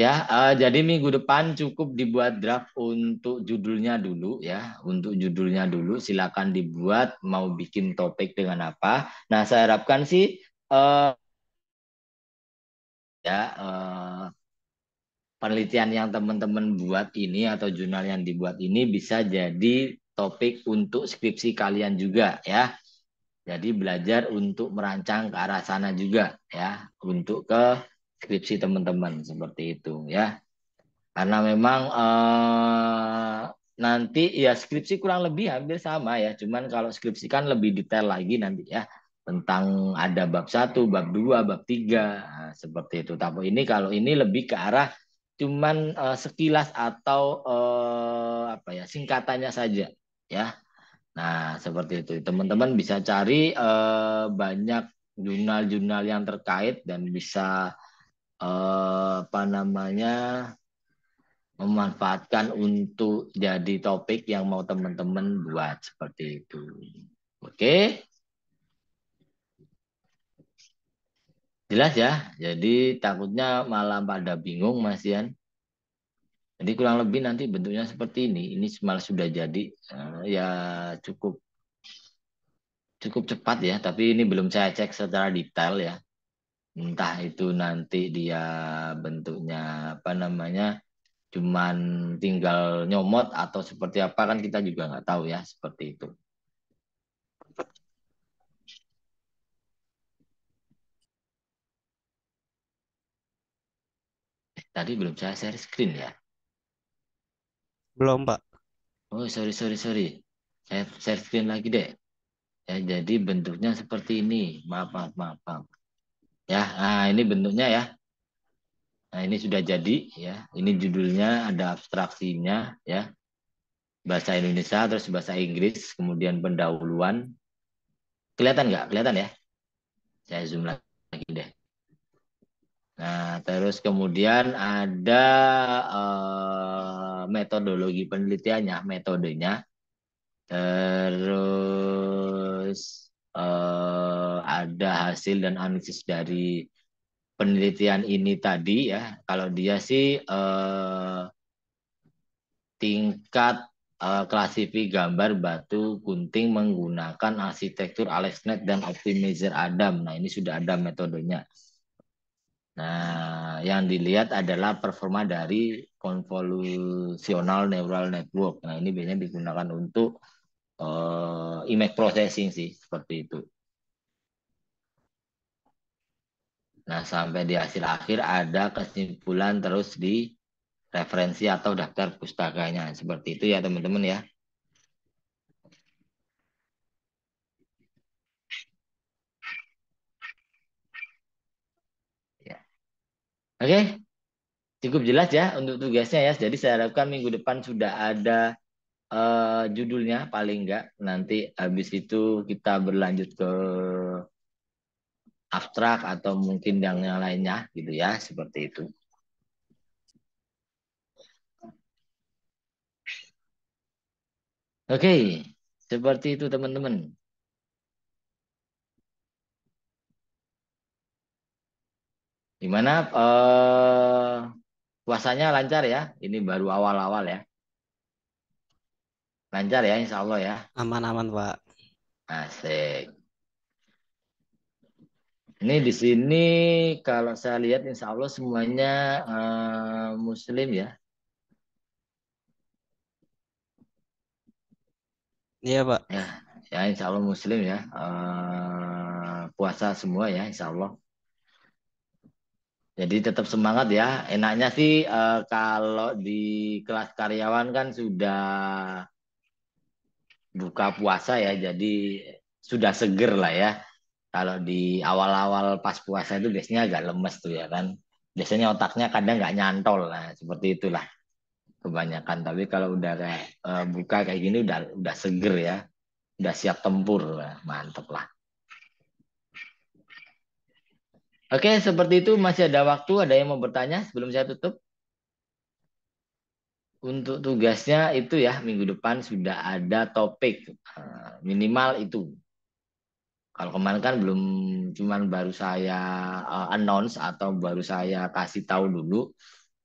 Ya, jadi minggu depan cukup dibuat draft untuk judulnya dulu ya. Untuk judulnya dulu silakan dibuat mau bikin topik dengan apa. Nah, saya harapkan sih penelitian yang teman-teman buat ini atau jurnal yang dibuat ini bisa jadi topik untuk skripsi kalian juga ya. Jadi belajar untuk merancang ke arah sana juga ya, untuk ke skripsi teman-teman seperti itu ya. Karena memang nanti ya skripsi kurang lebih hampir sama ya, cuman kalau skripsi kan lebih detail lagi nanti ya, tentang ada bab 1, bab 2, bab 3 nah, seperti itu. Tapi ini kalau ini lebih ke arah cuman sekilas atau apa ya, singkatannya saja ya. Nah, seperti itu. Teman-teman bisa cari banyak jurnal-jurnal yang terkait dan bisa apa namanya, memanfaatkan untuk jadi topik yang mau teman-teman buat seperti itu. Oke? Jelas ya? Jadi takutnya malah pada bingung Mas Ian. Jadi kurang lebih nanti bentuknya seperti ini. Ini malah sudah jadi ya cukup cepat ya, tapi ini belum saya cek secara detail ya. Entah itu nanti dia bentuknya apa namanya, cuman tinggal nyomot atau seperti apa kan kita juga nggak tahu ya, seperti itu. Tadi belum saya share screen ya. Belum, Pak. Oh sorry. Saya share screen lagi deh. Ya, jadi bentuknya seperti ini. Maaf. Ya, nah ini bentuknya ya. Nah ini sudah jadi ya. Ini judulnya, ada abstraksinya ya. Bahasa Indonesia, terus bahasa Inggris, kemudian pendahuluan. Kelihatan nggak? Kelihatan ya? Saya zoom lagi deh. Nah, terus kemudian ada metodologi penelitiannya, metodenya. Terus ada hasil dan analisis dari penelitian ini tadi ya, kalau dia sih tingkat klasifikasi gambar batu gunting menggunakan arsitektur AlexNet dan Optimizer Adam. Nah, ini sudah ada metodenya. Nah, yang dilihat adalah performa dari convolutional neural network. Nah, ini biasanya digunakan untuk image processing sih, seperti itu. Nah, sampai di hasil akhir ada kesimpulan terus di referensi atau daftar pustakanya. Seperti itu ya, teman-teman ya. Ya. Oke, cukup jelas ya untuk tugasnya ya. Jadi saya harapkan minggu depan sudah ada judulnya paling enggak. Nanti habis itu kita berlanjut ke abstrak atau mungkin yang lainnya gitu ya, seperti itu. Oke, seperti itu teman-teman. Gimana puasanya lancar ya? Ini baru awal-awal ya. Lancar ya, insya Allah ya. Aman-aman, Pak. Asik. Ini di sini kalau saya lihat insya Allah semuanya Muslim ya. Iya, Pak. Ya, ya insya Allah Muslim ya. Puasa semua ya insya Allah. Jadi tetap semangat ya. Enaknya sih kalau di kelas karyawan kan sudah buka puasa ya. Jadi sudah seger lah ya. Kalau di awal-awal pas puasa itu biasanya agak lemes tuh ya kan. Biasanya otaknya kadang nggak nyantol lah. Seperti itulah kebanyakan. Tapi kalau udah kayak buka kayak gini udah seger ya. Udah siap tempur. Lah. Mantep lah. Oke, seperti itu masih ada waktu. Ada yang mau bertanya sebelum saya tutup? Untuk tugasnya itu ya minggu depan sudah ada topik minimal itu. Kalau kemarin kan belum, cuman baru saya announce atau baru saya kasih tahu dulu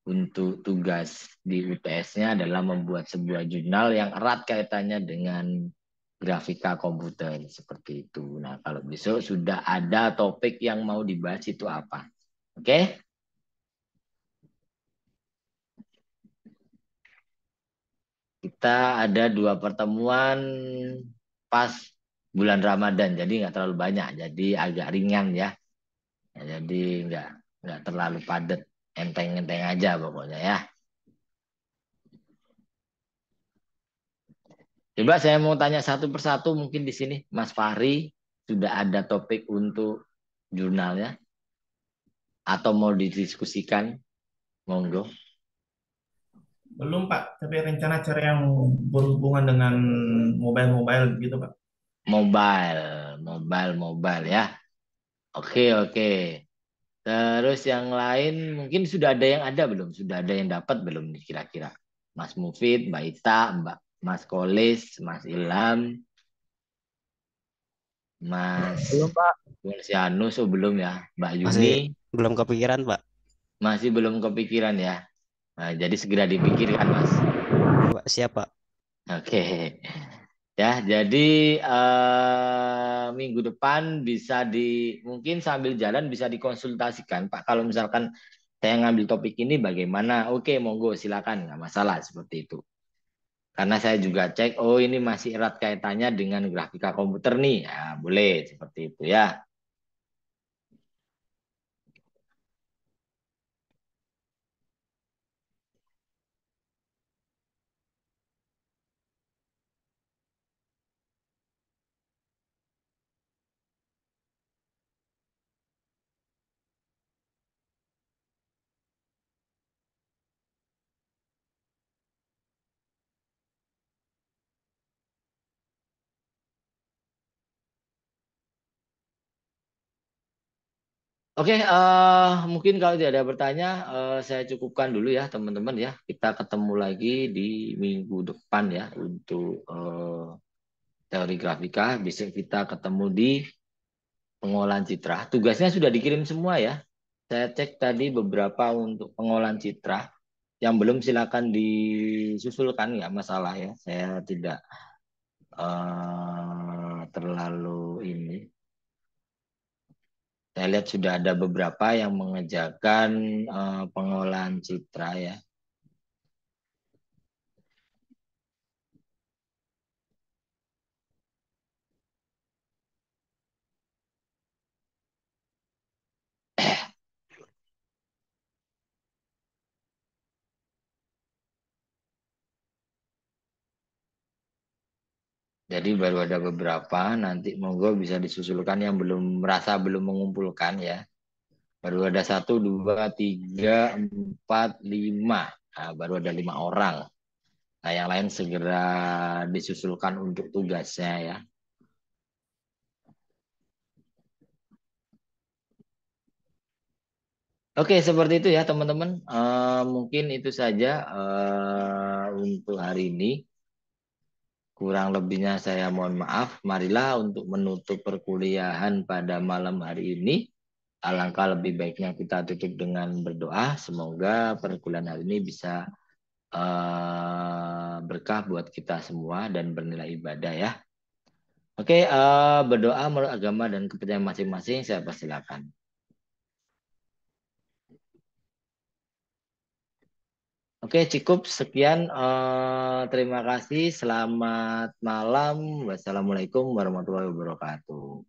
untuk tugas di UTS-nya adalah membuat sebuah jurnal yang erat kaitannya dengan grafika komputer seperti itu. Nah, kalau besok sudah ada topik yang mau dibahas itu apa? Oke? Kita ada 2 pertemuan pas bulan Ramadan, jadi nggak terlalu banyak, jadi agak ringan ya. Jadi nggak terlalu padat, enteng-enteng aja pokoknya ya. Coba saya mau tanya satu persatu mungkin di sini, Mas Fahri sudah ada topik untuk jurnalnya atau mau didiskusikan? Monggo. Belum Pak, tapi rencana cari yang berhubungan dengan mobile-mobile gitu Pak. Mobile ya. Oke. Terus yang lain mungkin sudah ada yang ada belum? Sudah ada yang dapat belum nih kira-kira? Mas Mufid, Mbak Ita, Mas Kolis, Mas Ilham, Mas Belum, Pak. Sianus, oh belum ya. Mbak Masih Yuni belum kepikiran, Pak. masih belum kepikiran ya. Nah, jadi segera dipikirkan Mas. Pak, siap, Pak. Oke. Ya, jadi minggu depan bisa mungkin sambil jalan bisa dikonsultasikan Pak. Kalau misalkan saya ngambil topik ini bagaimana? Oke, monggo silakan, nggak masalah seperti itu. Karena saya juga cek, oh ini masih erat kaitannya dengan grafika komputer nih. Ya, boleh seperti itu ya. Oke, mungkin kalau tidak ada bertanya, saya cukupkan dulu ya teman-teman ya. Kita ketemu lagi di minggu depan ya untuk teori grafika. Besok kita ketemu di pengolahan citra. Tugasnya sudah dikirim semua ya. Saya cek tadi beberapa untuk pengolahan citra. Yang belum silakan disusulkan, nggak masalah ya. Saya tidak terlalu ini. Saya lihat sudah ada beberapa yang mengerjakan pengolahan citra ya. Jadi baru ada beberapa, nanti monggo bisa disusulkan yang belum merasa belum mengumpulkan ya. Baru ada 1, 2, 3, 4, 5. Nah, baru ada 5 orang. Nah, yang lain segera disusulkan untuk tugasnya ya. Oke, seperti itu ya teman-teman. Mungkin itu saja untuk hari ini. Kurang lebihnya saya mohon maaf. Marilah untuk menutup perkuliahan pada malam hari ini. Alangkah lebih baiknya kita tutup dengan berdoa. Semoga perkuliahan hari ini bisa berkah buat kita semua dan bernilai ibadah ya. Oke, berdoa menurut agama dan kepercayaan masing-masing. Saya persilakan. Oke, cukup sekian. Terima kasih. Selamat malam. Wassalamualaikum warahmatullahi wabarakatuh.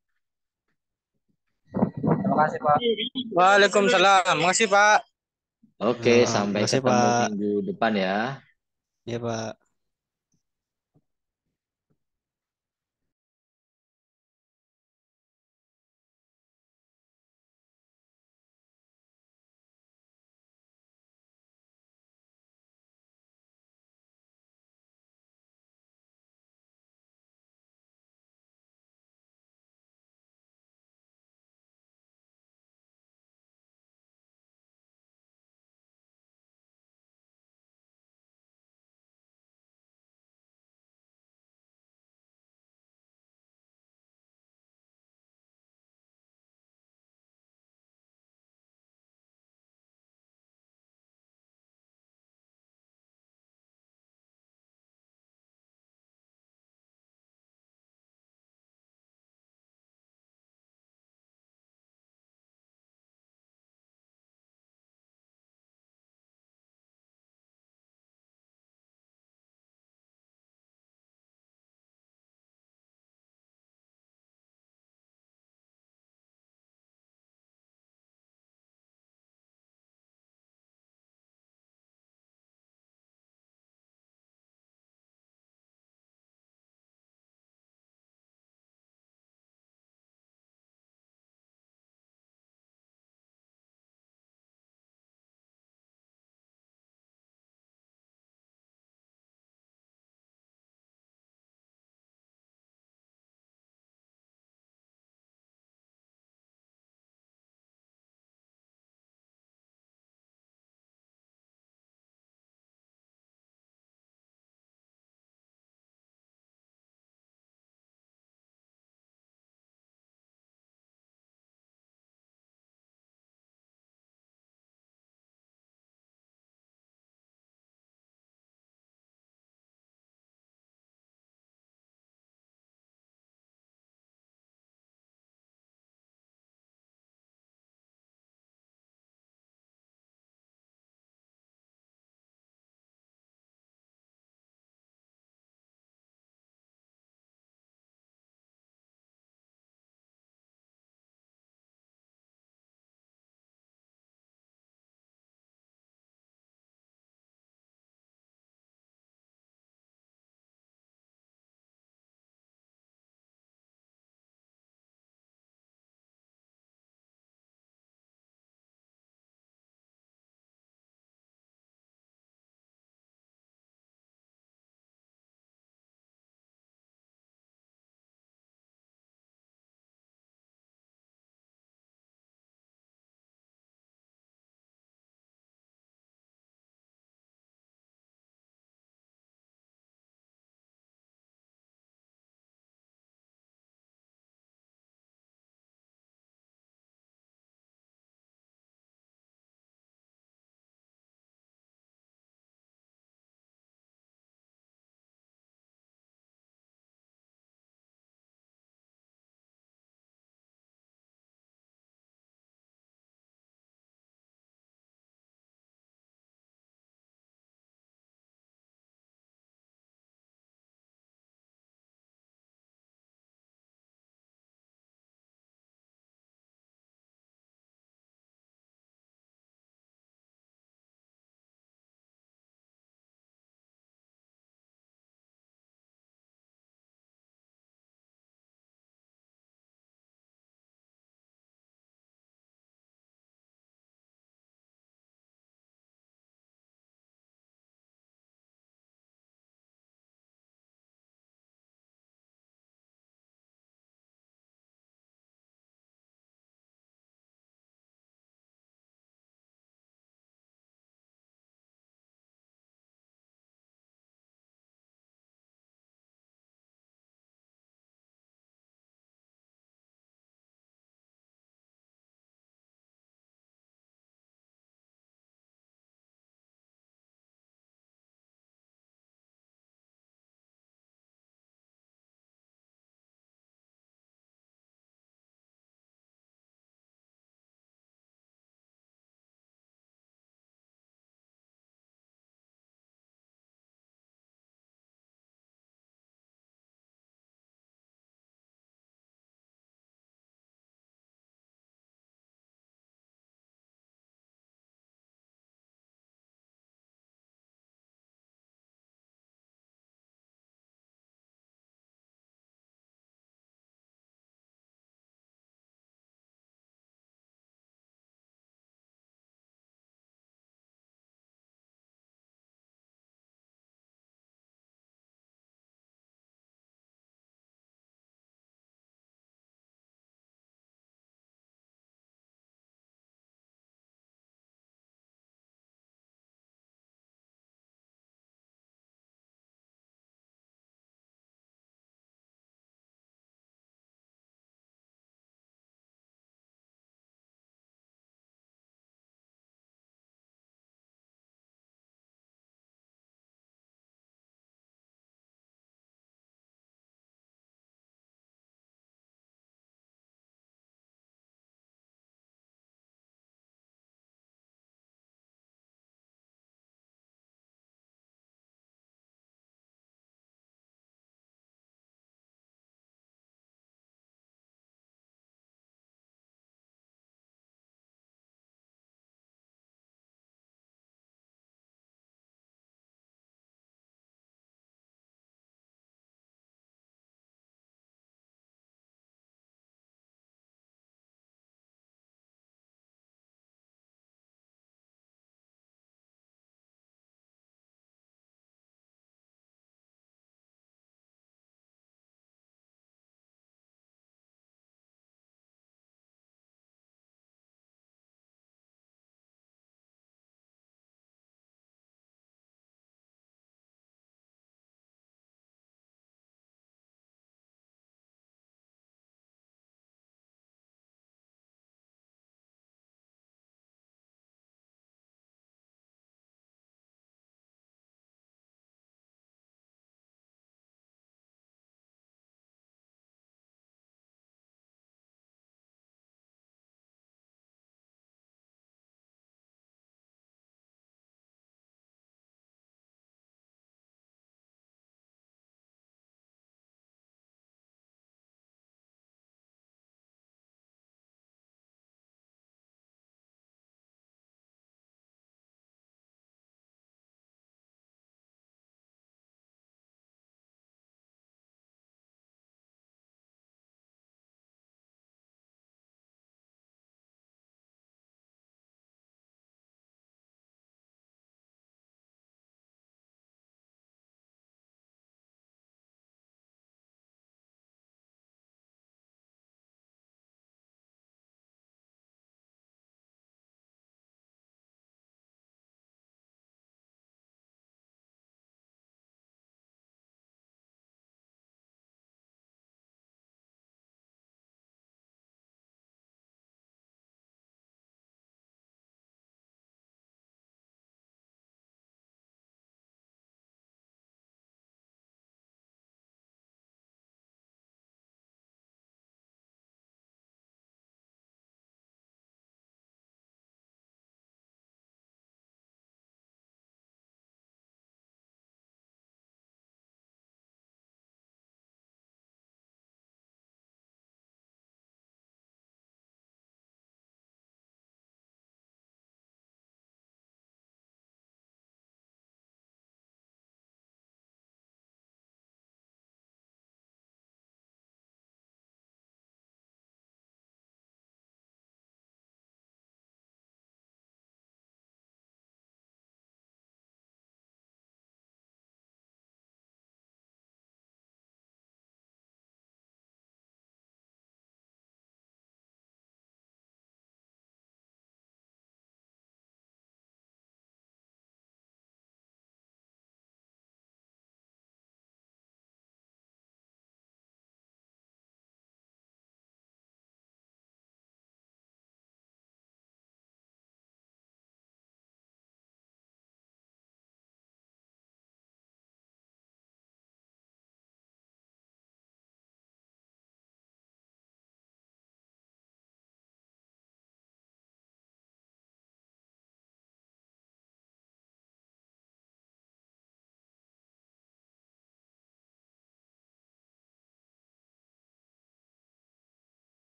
Terima kasih, Pak. Waalaikumsalam. Makasih, Pak. Oke, sampai Makasih, ketemu Pak. minggu depan ya. Iya, Pak.